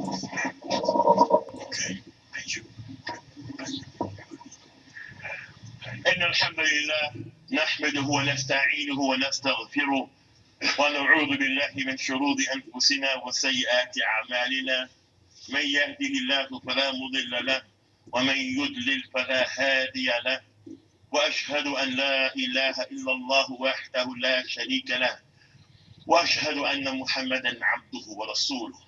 Okay, thank you. إن الحمد لله نحمده ونستعينه ونستغفره ونعوذ بالله من شرور أنفسنا وسيئات أعمالنا من يهده الله فلا مضل له ومن يضلل فلا هادي له وأشهد أن لا إله إلا الله وحده لا شريك له وأشهد أن محمدا عبده ورسوله.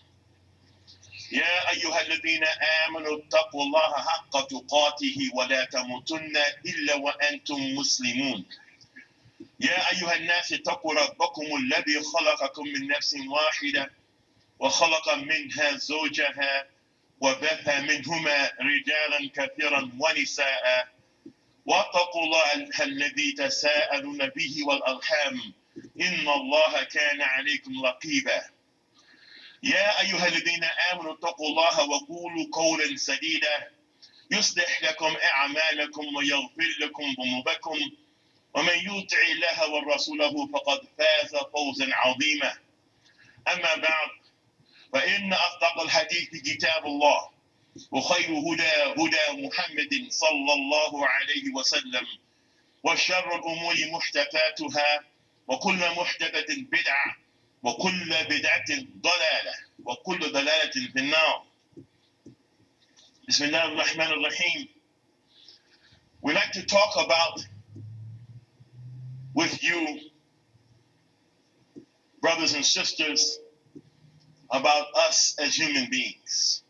يا أيها الذين آمنوا اتقوا الله حق تقاته ولا تموتن إلا وأنتم مسلمون. يا أيها الناس اتقوا ربكم الذي خلقكم من نفس واحدة وخلق منها زوجها وبث منهما رجالا كثيرا ونساء واتقوا الله الذي تساءلون به والأرحام إن الله كان عليكم رقيبا. يا أيها الذين آمنوا اتقوا الله وقولوا قولا سديدا يصلح لكم أعمالكم ويغفر لكم ذنوبكم ومن يطع الله ورسوله فقد فاز فوزا عظيما. أما بعد فإن أصدق الحديث كتاب الله وخير هدى محمد صلى الله عليه وسلم وشر الأمور محدثاتها وكل محدثة بدعة وكل بدعة ضلالة وكل ضلالة في النار. بسم الله الرحمن الرحيم. We like to talk about with you, brothers and sisters, about us as human beings.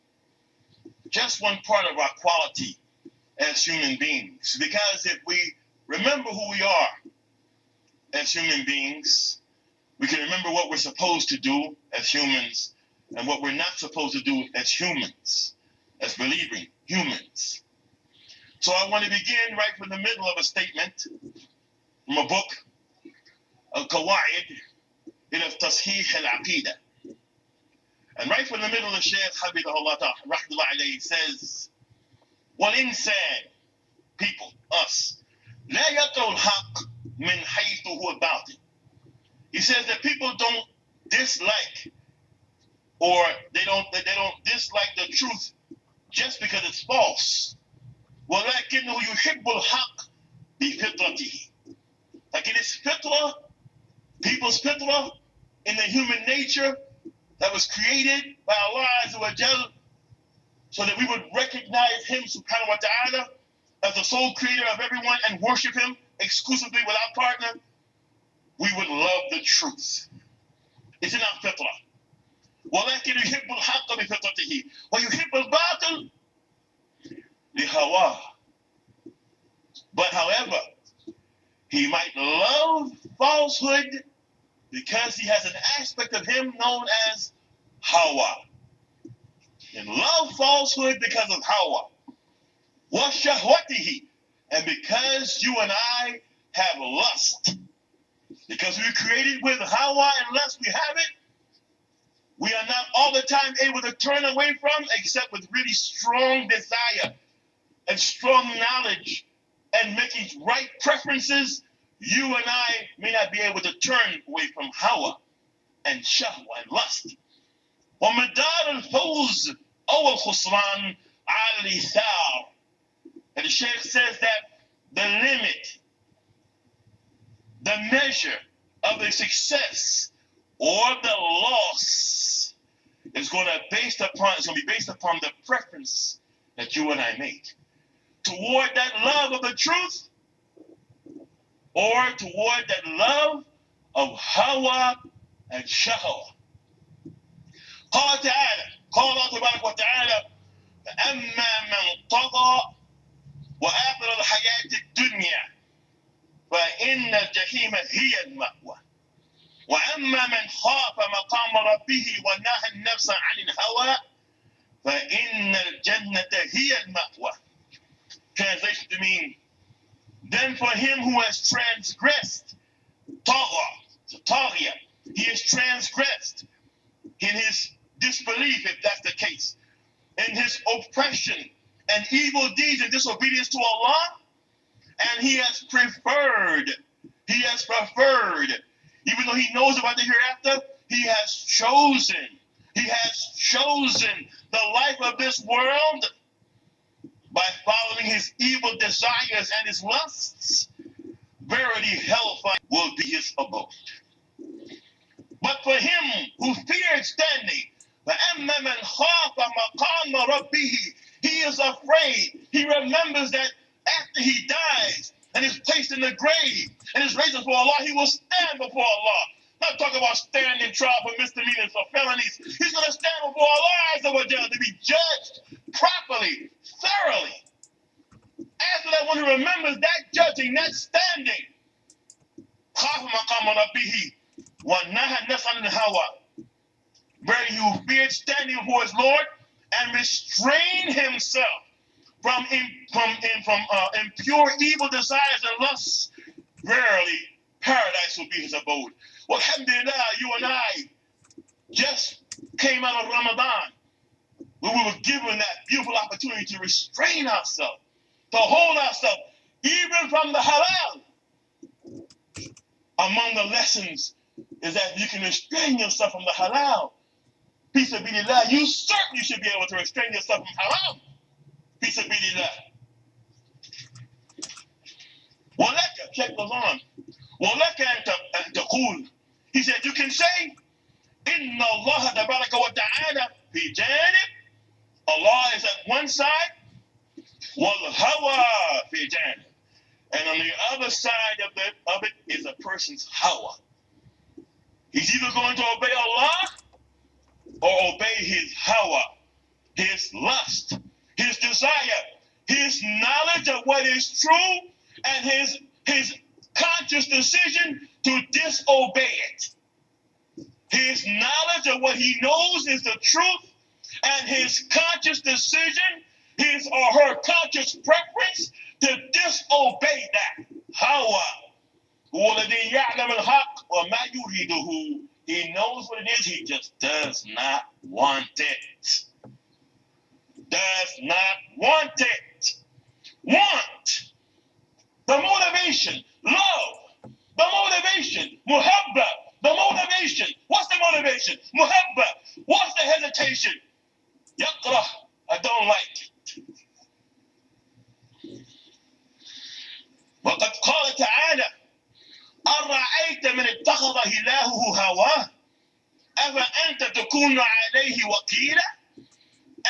Just one part of our quality as human beings. Because if we remember who we are as human beings, we can remember what we're supposed to do as humans and what we're not supposed to do as humans, as believing humans. So I want to begin right from the middle of a statement from a book, Al-Qawa'id ila Tashih al-Aqidah. And right from the middle, the Shaykh Habibullah Rahmatullah alayhi says, وَالْإِنسان, people, us, لَا يَقْرَوْ الْحَقِّ مِنْ حَيْثُ هُوَ بَاطِلٌ. He says that people don't dislike or they don't dislike the truth just because it's false. وَلَكِنَّهُ يُحِبُّ الْحَقِّ بِفِطْرَتِهِ. Like it is fitrah, people's fitrah in the human nature that was created by Allah Azza wa Jal, so that we would recognize Him Subhanahu wa Ta'ala as the sole creator of everyone and worship Him exclusively without partner. We would love the truth. It's in our fitrah. وَلَكِنْ يُحِبُّ الْحَقَّ بِفِطْرَتِهِ وَيُحِبُّ الْبَاطِلَ لِهَوَاهُ. But however, he might love falsehood because he has an aspect of him known as Hawaa. And love falsehood because of Hawaa. وَشَهْوَتِهِ. And because you and I have lust. Because we were created with Hawaa and lust, we have it. We are not all the time able to turn away from, except with really strong desire and strong knowledge and making right preferences. You and I may not be able to turn away from Hawaa and Shawwal and lust. وَمِدَارُ الْفَوْزِ أَوْ الْخُسْرَانِ عَلَى الْإِثَارِ. And the Shaykh says that the limit, the measure of the success or the loss is going to be based upon the preference that you and I make toward that love of the truth or toward that love of Hawaa and Shahwa. قال تعالى, قال الله تبارك وتعالى, فأما من طغى وآثر الحياة الدنيا فإن الجحيم هي المأوى وأما من خاف مقام ربه ونهى النفس عن الهوى فإن الجنة هي المأوى. Translation to mean, then for him who has transgressed, طغى, he has transgressed in his disbelief, if that's the case, in his oppression and evil deeds and disobedience to Allah, and he has preferred, even though he knows about the hereafter, he has chosen He has chosen the life of this world by following his evil desires and his lusts. Verily, hellfire will be his abode. But for him who feared standing, فَأَمَّا مَنْ خَافَ مَقَامَ رَبِّهِ, he is afraid. He remembers that after he dies and is placed in the grave and is raised before Allah, he will stand before Allah. Not talking about standing trial for misdemeanors or felonies. He's going to stand before Allah to be judged properly, thoroughly. After that, when he remembers that judging, that standing, خَافَ مَقَامَ رَبِّهِ وَنَهَى النَّفْسَ عَنِ الْهَوَى, where he feared standing before his Lord and restrain himself from impure evil desires and lusts, verily paradise will be his abode. Well, alhamdulillah, you and I just came out of Ramadan, where we were given that beautiful opportunity to restrain ourselves, to hold ourselves, even from the halal. Among the lessons is that you can restrain yourself from the halal. Peace be to Allah. You certainly should be able to restrain yourself from haram. Peace be to Allah. وَلَكَ, check goes on. وَلَكَ أَن تَقُولُ, he said, you can say, إِنَّ اللَّهَ تَبَارَكَ وَتَعَالَى فِي جَانِبٍ, Allah is at one side, وَالْهَوَى فِي جَانِبٍ, and on the other side of it is a person's hawa. He's either going to obey Allah or obey his hawa, his lust, his desire, his knowledge of what is true, and his conscious decision to disobey it. His knowledge of what he knows is the truth, and his conscious decision, his or her conscious preference to disobey that. Hawa. He knows what it is, he just does not want it. Does not want it. Want. The motivation. Love. The motivation. Muhabba. The motivation. What's the motivation? Muhabba. What's the hesitation? Yakrah. I don't like it. وقد قال تعالى أرأيت من اتخذ إلهه هواه أفأنت تكون عليه وكيلا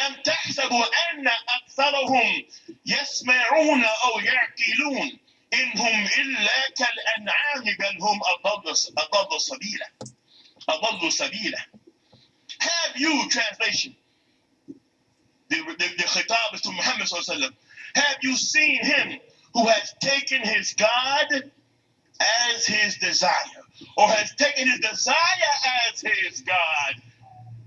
أم تحسب أن أكثرهم يسمعون أو يعقلون إن هم إلا كالأنعام بل هم أضل سبيلا. Have you, translation, the khitab is to Muhammad sallallahu alaihi wasallam, have you seen him who has taken his God as his desire, or has taken his desire as his God?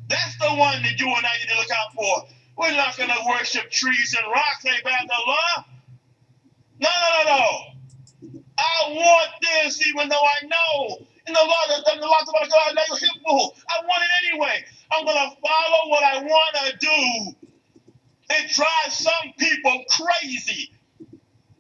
That's the one that you and I need to look out for. We're not going to worship trees and rocks, ain't bad Allah. No. I want this, even though I know in the law that the law of God, I want it anyway. I'm going to follow what I want to do. It drives some people crazy.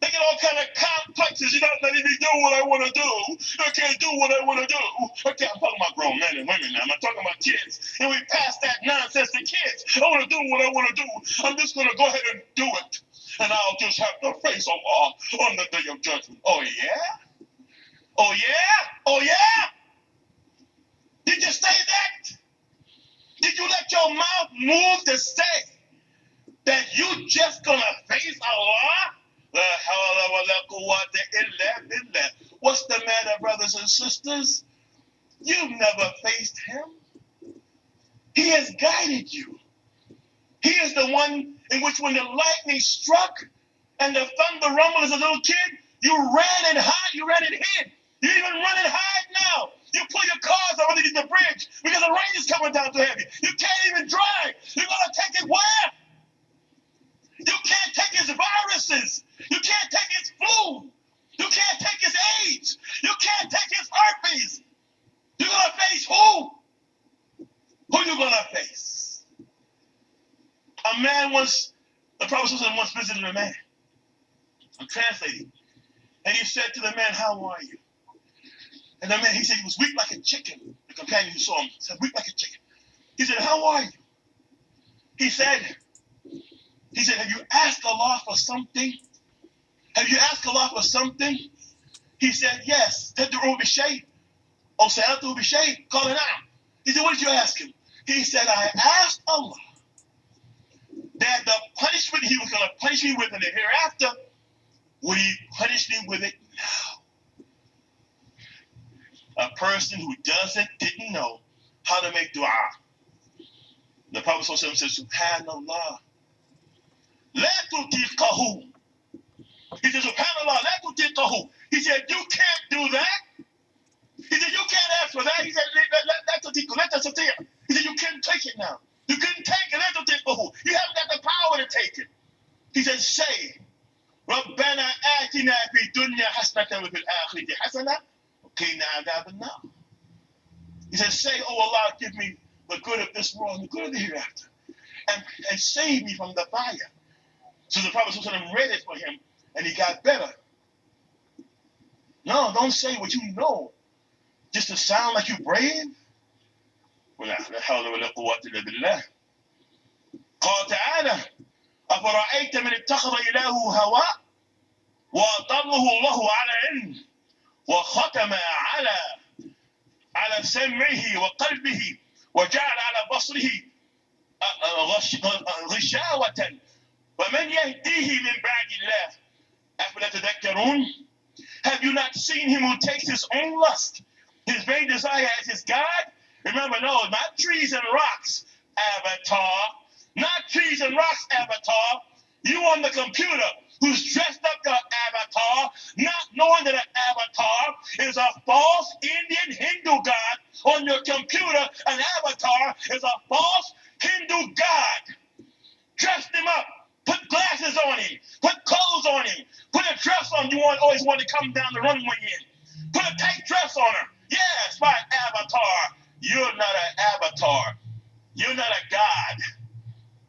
They get all kind of complexes. You don't let me do what I want to do. I can't do what I want to do. Okay, I'm talking about grown men and women now. I'm not talking about kids. And we pass that nonsense to kids. I want to do what I want to do. I'm just going to go ahead and do it. And I'll just have to face Allah on the day of judgment. Oh, yeah? Oh, yeah? Oh, yeah? Did you say that? Did you let your mouth move to say that you just going to face Allah? What's the matter, brothers and sisters? You've never faced him. He has guided you. He is the one in which when the lightning struck and the thunder rumbled as a little kid, you ran and hid. You ran and hid. You even run and hide now. You pull your cars over underneath the bridge because the rain is coming down too heavy. You can't even drive. You're going to take it where? You can't take his viruses. You can't take his flu. You can't take his AIDS. You can't take his herpes. You're going to face who? Who you going to face? A man once, the Prophet once visited a man. I'm translating. And he said to the man, how are you? And the man, he said he was weak like a chicken. The companion who saw him said, weak like a chicken. He said, how are you? He said, have you asked Allah for something? Have you asked Allah for something? He said, yes. تدعو بشيء أو سألته بشيء قال نعم. He said, what did you ask him? He said, I asked Allah that the punishment he was going to punish me with in the hereafter, would he punish me with it now? A person who didn't know how to make dua. The Prophet ﷺ says, Subhanallah, la tutiqahu. He said, Subhanallah, la tutiqahu. He said, you can't do that. He said, you can't ask for that. He said, la tutiqahu, la tutiqahu. He said, you can't take it now. You couldn't take it, la tutiqahu. You haven't got the power to take it. He said, say, رَبَّنَا آتِنَا فِي الدُّنْيَا حَسْنَةً وَفِي الْآخِرَةِ حَسَنَةً وَقِنَا عَذَابَ النَّارِ. He said, say, oh Allah, give me the good of this world and the good of the hereafter, and save me from the fire. So the Prophet ﷺ read it for him, and he got better. No, don't say what you know just to sound like you brave. ولا حول ولا قوة إلا بالله. قال تعالى أفرأيت من اتخذ إلهه هواه وأضله الله على علم وختم على سمعه وقلبه وجعل على بصره غشاوة ومن يهديه من بعد الله أفلا تذكرون. Have you not seen him who takes his own lust, his vain desire as his God? Remember, no, not trees and rocks, avatar. Not trees and rocks, avatar. You on the computer who's dressed up your avatar, not knowing that an avatar is a false Indian Hindu god on your computer. An avatar is a false Hindu god. Dressed him up. Put glasses on him. Put clothes on him. Put a dress on you always want to come down the runway in. Put a tight dress on her. Yes, my avatar. You're not an avatar. You're not a god.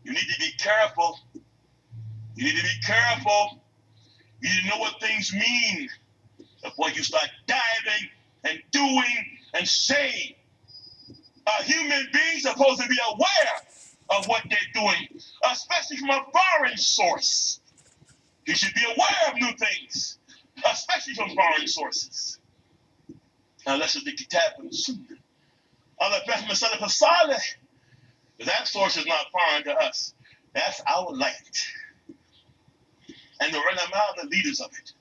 You need to be careful. You need to be careful. You need to know what things mean before you start diving and doing and saying. A human being supposed to be aware of what they're doing, especially from a foreign source. You should be aware of new things, especially from foreign sources. Now let's just the Kitab and Sunnah. That source is not foreign to us. That's our light. And the ulama, the leaders of it.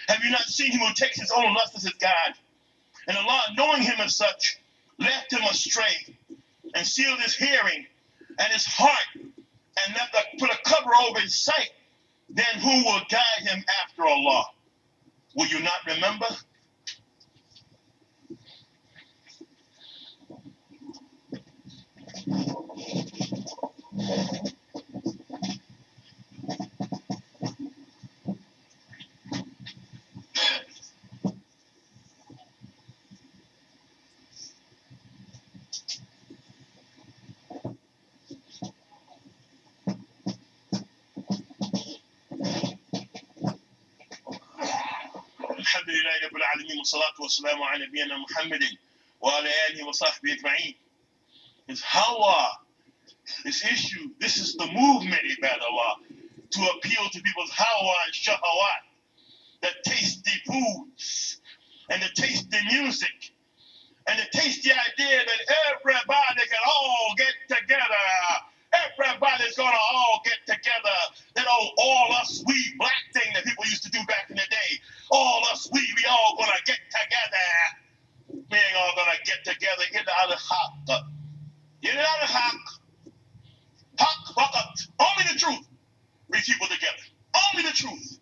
Have you not seen him who takes his own lust as his God? And Allah, knowing him as such, left him astray and sealed his hearing and his heart and put a cover over his sight. Then who will guide him after Allah? Will you not remember? الحمد لله رب العالمين والصلاة والسلام على نبينا محمد وعلى آله وصحبه أجمعين. It's Hawaa. This issue, this is the movement, ibad Allah, to appeal to people's Hawaa and Shawwal, the tasty foods and the tasty music and the tasty idea that everybody can all get together. Everybody's gonna all get together. That all us, we black thing that people used to do back in the day. All us, we all gonna get together. We ain't all gonna get together. Get out of haq. Get out of haq. Haq, faqat. Only the truth. Bring people together. Only the truth.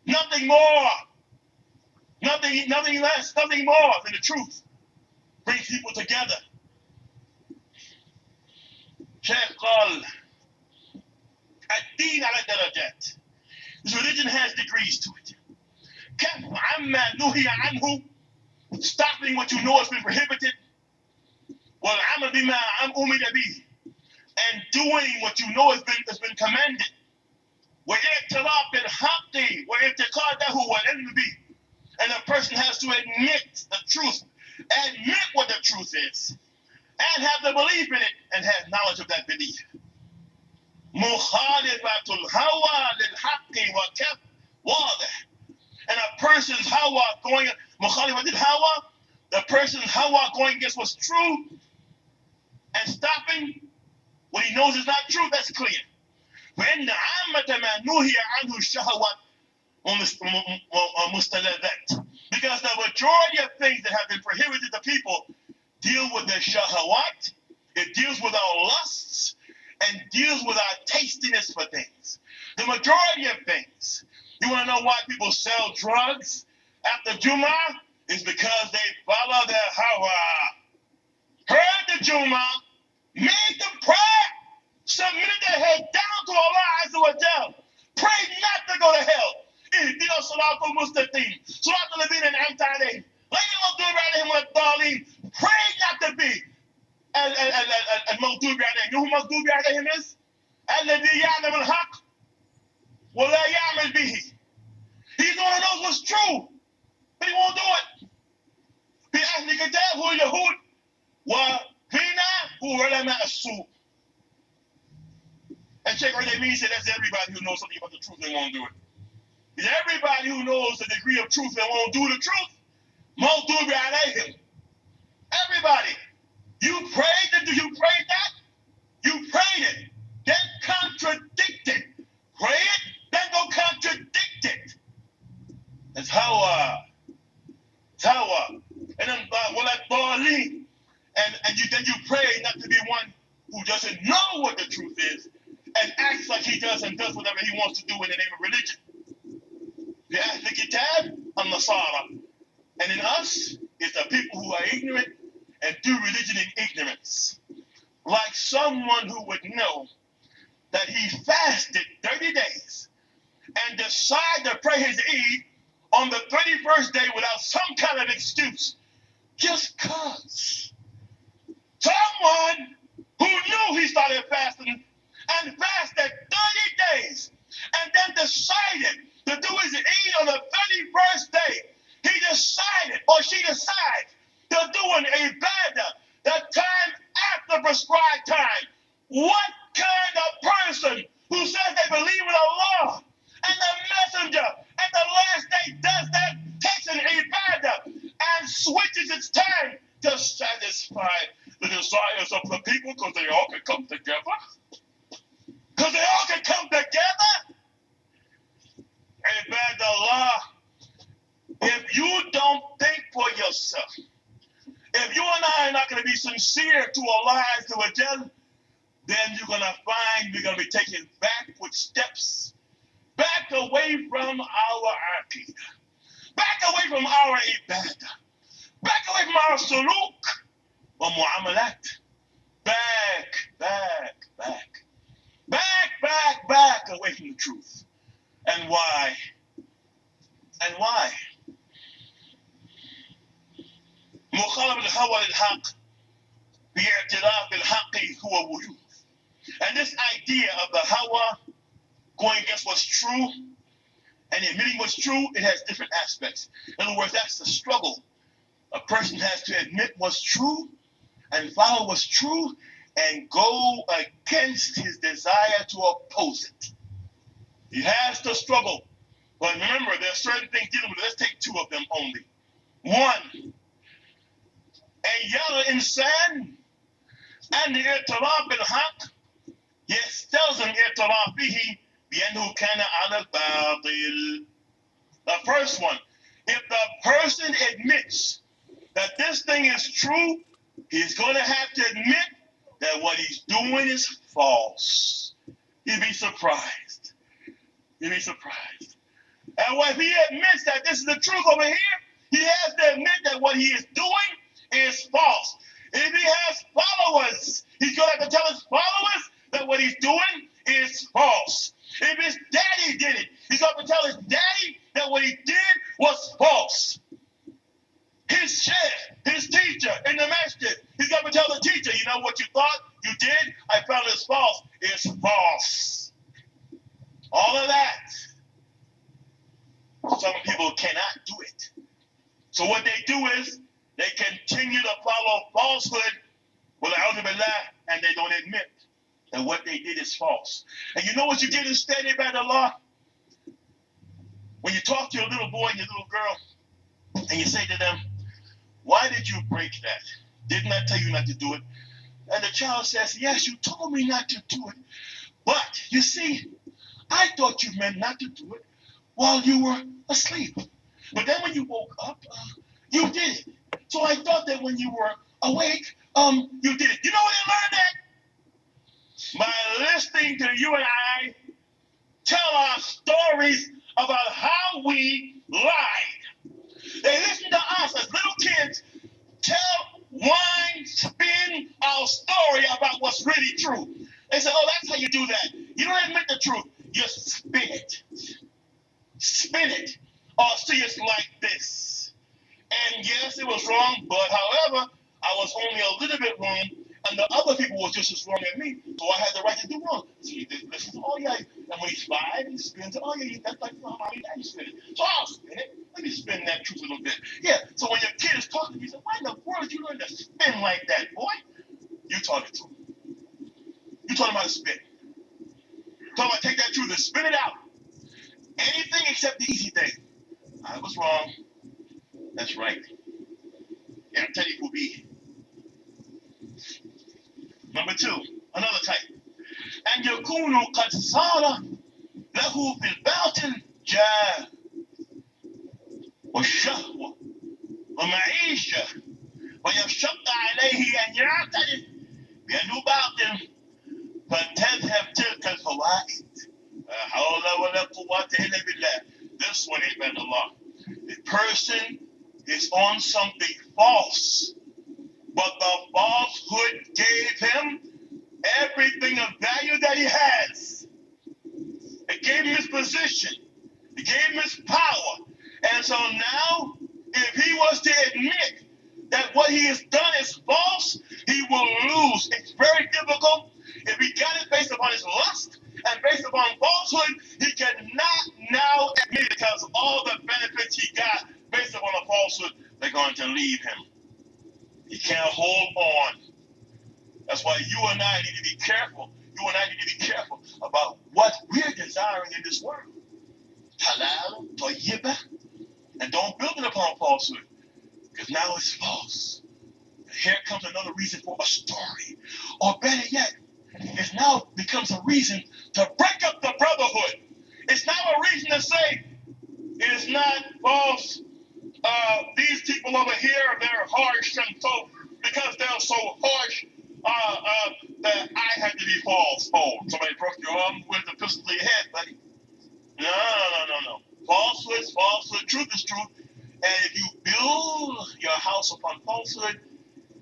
Nothing more. Nothing less. Nothing more than the truth. Bring people together. Shaykh قال الدين على درجات. This religion has degrees to it. كف عما نهي عنه, stopping what you know has been prohibited. والعمل بما أمر به, and doing what you know has been commanded. واعتراف بالحق واعتقاده والعلم به, and a person has to admit the truth, admit what the truth is, and have the belief in it and have knowledge of that belief. Mukhalifatul hawa lil haqqi wa kaf wadih. And a person's hawa going, mukhalifatul hawa, the person's hawa going against what's true and stopping what he knows is not true, that's clear. وإن عامة ما نهي عنه الشهوات مستلذات. Because the majority of things that have been prohibited to people deal with the shahawat, it deals with our lusts, and deals with our tastiness for things. The majority of things. You want to know why people sell drugs after Jumu'ah? It's because they follow their hawa. Heard the Jumu'ah, made the prayer, submitted their head down to Allah Azza wa Jal, prayed not to go to hell. اهدنا الصراط المستقيم صراط الذين أنعمت عليهم غير المغضوب عليهم ولا الضالين. Prayed not to be المغضوب عليهم. You know who المغضوب عليهم is? الذي يعلم الحق ولا يعمل به. He's the one who knows what's true, but he won't do it. في أهل الكتاب هو اليهود وفينا هو علماء السوء. And Sheikh Raymond said that's everybody who knows something about the truth and won't do it. It's everybody who knows the degree of truth and won't do the truth. Maghdubi alayhim. Everybody. You prayed that? You prayed it. Then contradict it. Pray it, then go contradict it. That's Hawaa. It's Hawaa. And then then you pray not to be one who doesn't know what the truth is and acts like he does and does whatever he wants to do in the name of religion. The Ahl Kitab and Nasara. And in us is the people who are ignorant and do religion in ignorance. Like someone who would know that he fasted 30 days and decided to pray his Eid on the 31st day without some kind of excuse. Just cause. Someone who knew he started fasting and fasted 30 days and then decided to do his Eid on the 31st day. He decided, or she decided, to do an ibadah the time after prescribed time. What kind of person who says they believe in Allah and the Messenger and the last day does that, takes an ibadah and switches its time to satisfy the desires of the people because they all can come together? Because they all can come together? Ibadallah, if you don't think for yourself, if you and I are not going to be sincere to Allah Azza wa Jal, then you're going to find we're going to be taking backward steps, back away from our aqeedah, back away from our ibadah, back away from our suluk wa mu'amalat, back away from the truth. And why? And why? مخالفة الهوى للحق باعتراف بالحق هو وجود. And this idea of the hawa going against what's true and admitting what's true, it has different aspects. In other words, that's the struggle. A person has to admit what's true and follow what's true and go against his desire to oppose it. He has to struggle. But remember, there are certain things dealing with it. Let's take two of them only. One, أن يرى الإنسان أن الاعتراف بالحق يستلزم اعترافه بأنه كان على الباطل. The first one, if the person admits that this thing is true, he's going to have to admit that what he's doing is false. You'd be surprised. You'd be surprised. And when he admits that this is the truth over here, he has to admit that what he is doing is false. If he has followers, he's going to have to tell his followers that what he's doing is false. If his daddy did it, he's going to tell his daddy that what he did was false. His sheikh, his teacher in the masjid, he's going to tell the teacher, you know what you thought you did? I found it's false. It's false. All of that. Some people cannot do it. So what they do is they continue to follow falsehood Well, and they don't admit that what they did is false. And you know what you did instead, ibad Allah? When you talk to your little boy and your little girl, and you say to them, why did you break that? Didn't I tell you not to do it? And the child says, yes, you told me not to do it. But, you see, I thought you meant not to do it while you were asleep. But then when you woke up, you did it. So I thought that when you were awake, you did it. You know where they learned that? By listening to you and I tell our stories about how we lied. They listen to us as little kids tell, whine, spin our story about what's really true. They say, oh, that's how you do that. You don't admit the truth. You spin it. Spin it. Or see it's like this. And yes, it was wrong, but however, I was only a little bit wrong, and the other people were just as wrong as me, so I had the right to do wrong. So you listen, oh yeah, and when he's 5, he spins it, oh yeah, that's like how mommy and daddy spin it. So I'll spin it. Let me spin that truth a little bit. Yeah, so when your kid is talking to you, you say, why in the world did you learn to spin like that, boy? You taught it to him. You taught him how to spin. Taught him how to take that truth and spin it out. Anything except the easy thing. I was wrong. That's right. Yeah, tell you who be. Number 2, another type. أن يكون قد صار له في الباطل جاه والشهوة ومعيشة ويشق عليه أن يعترف بأنه باطل فتذهب تلك الفوائد. لا حول ولا قوة إلا بالله. This one, ibad Allah. The person is on something false, but the falsehood gave him everything of value that he has. It gave him his position. It gave him his power. And so now, if he was to admit that what he has done is false, he will lose. It's very difficult. If he got it based upon his lust and based upon falsehood, he cannot now admit it because all the benefits he got based upon a falsehood, they're going to leave him. He can't hold on. That's why you and I need to be careful. You and I need to be careful about what we're desiring in this world. Halal, tayyibah, and don't build it upon falsehood, because now it's false. Here comes another reason for a story. Or better yet, it now becomes a reason to break up the brotherhood. It's now a reason to say, it's not false. These people over here, they're harsh, and so because they're so harsh, that I had to be false. Oh, somebody broke your arm with a pistol to your head, buddy. No. Falsehood is falsehood. Truth is truth. And if you build your house upon falsehood,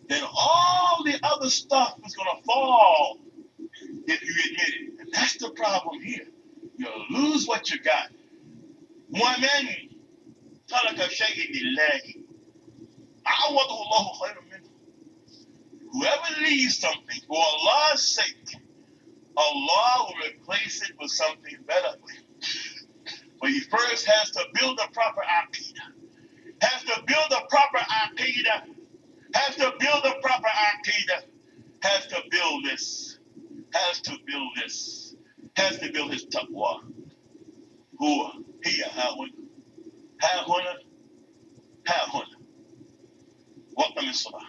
then all the other stuff is going to fall if you admit it. And that's the problem here. You'll lose what you got. وَمَنْ تَرَكَ شَيْءٍ لِلَّهِ عَوَضَهُ اللَّهُ خَيْرًا مِنْهُ. Whoever leaves something for Allah's sake, Allah will replace it with something better. But he first has to build a proper aqidah. Has to build a proper aqidah. Has to build a proper aqidah. Has to build this. Has to build this. Has to build his taqwa. Huwa, hiya, ha-huna. Ha-huna. Ha-huna. Welcome in salah.